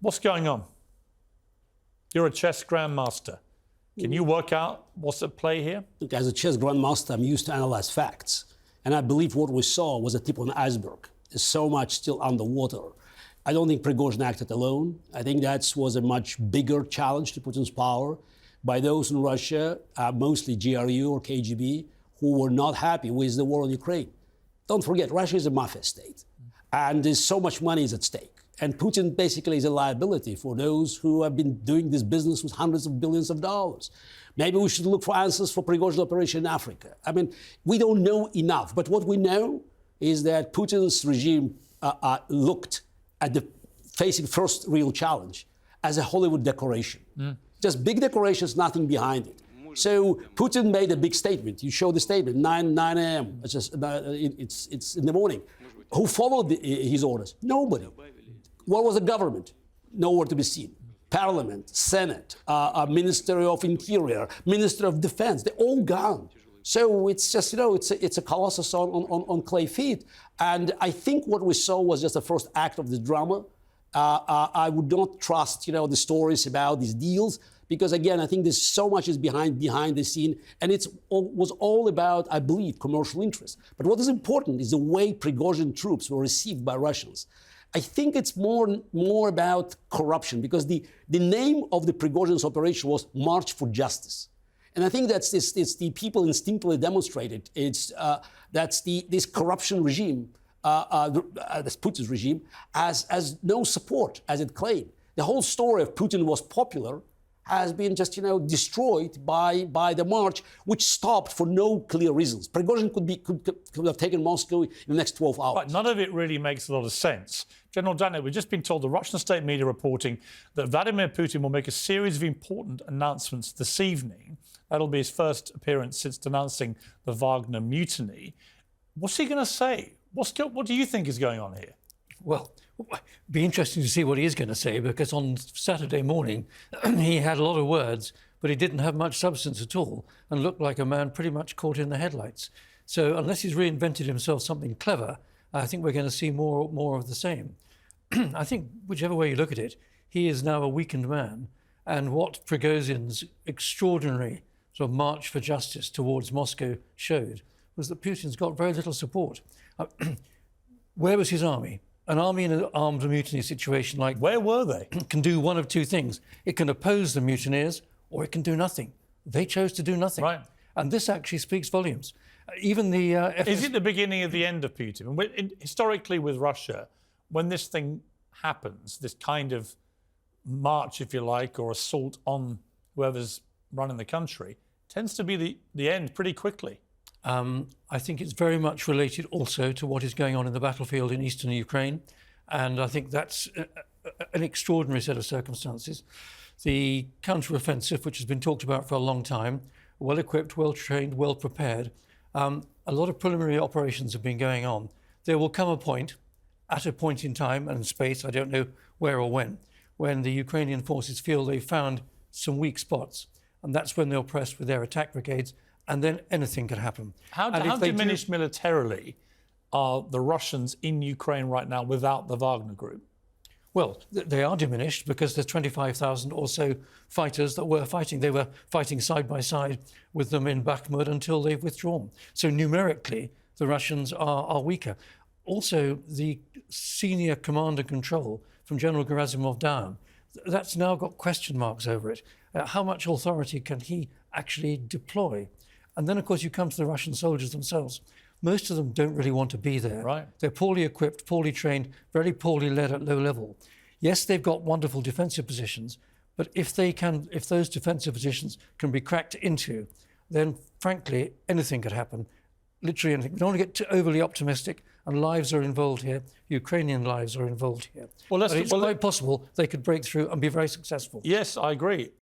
What's going on? You're a chess grandmaster. Can you work out what's at play here? Look, as a chess grandmaster, I'm used to analyze facts. And I believe what we saw was a tip on the iceberg. There's so much still underwater. I don't think Prigozhin acted alone. I think that was a much bigger challenge to Putin's power by those in Russia, mostly GRU or KGB, who were not happy with the war on Ukraine. Don't forget, Russia is a mafia state, and there's so much money is at stake. And Putin basically is a liability for those who have been doing this business with hundreds of billions of dollars. Maybe we should look for answers for Prigozhin operation in Africa. I mean, we don't know enough, but what we know is that Putin's regime looked at the facing first real challenge as a Hollywood decoration. Just big decorations, nothing behind it. So Putin made a big statement. You show the statement, 9 a.m. It's in the morning. Who followed his orders? Nobody. What was the government? Nowhere to be seen. Parliament, Senate, Ministry of Interior, Ministry of Defense, they're all gone. So it's just, it's a colossus on clay feet. And I think what we saw was just the first act of the drama. I would not trust, the stories about these deals, because again, I think there's so much is behind the scene, and was all about, I believe, commercial interests. But what is important is the way Prigozhin troops were received by Russians. I think it's more about corruption, because the name of the Prigozhin's operation was March for Justice. And I think it's the people instinctively demonstrated. That's this corruption regime, this Putin's regime, has no support as it claimed. The whole story of Putin was popular has been just, destroyed by the march, which stopped for no clear reasons. Prigozhin could have taken Moscow in the next 12 hours. Right, none of it really makes a lot of sense. General Dannatt, we've just been told the Russian state media reporting that Vladimir Putin will make a series of important announcements this evening. That'll be his first appearance since denouncing the Wagner mutiny. What's he going to say? What do you think is going on here? Well, it'd be interesting to see what he is going to say, because on Saturday morning he had a lot of words, but he didn't have much substance at all and looked like a man pretty much caught in the headlights. So unless he's reinvented himself something clever, I think we're going to see more of the same. I think whichever way you look at it, he is now a weakened man. And what Prigozhin's extraordinary sort of march for justice towards Moscow showed was that Putin's got very little support. Where was his army? An army in an armed mutiny situation like... Where were they? ...can do one of two things. It can oppose the mutineers, or it can do nothing. They chose to do nothing. Right. And this actually speaks volumes. Even the... Is it the beginning of the end of Putin? Historically with Russia, when this thing happens, this kind of march, if you like, or assault on whoever's running the country, tends to be the end pretty quickly. I think it's very much related also to what is going on in the battlefield in eastern Ukraine. And I think that's an extraordinary set of circumstances. The counter-offensive, which has been talked about for a long time, well-equipped, well-trained, well-prepared. A lot of preliminary operations have been going on. There will come a point, at a point in time and space, I don't know where or when the Ukrainian forces feel they've found some weak spots. And that's when they'll press with their attack brigades, and then anything could happen. How diminished militarily are the Russians in Ukraine right now without the Wagner group? Well, they are diminished because there's 25,000 or so fighters that were fighting. They were fighting side by side with them in Bakhmut until they've withdrawn. So numerically, the Russians are weaker. Also, the senior command and control from General Gerasimov down, that's now got question marks over it. How much authority can he actually deploy? And then, of course, you come to the Russian soldiers themselves. Most of them don't really want to be there. Right. They're poorly equipped, poorly trained, very poorly led at low level. Yes, they've got wonderful defensive positions, but if those defensive positions can be cracked into, then, frankly, anything could happen. Literally anything. We don't want to get too overly optimistic, and lives are involved here. Ukrainian lives are involved here. Well, it's quite possible they could break through and be very successful. Yes, I agree.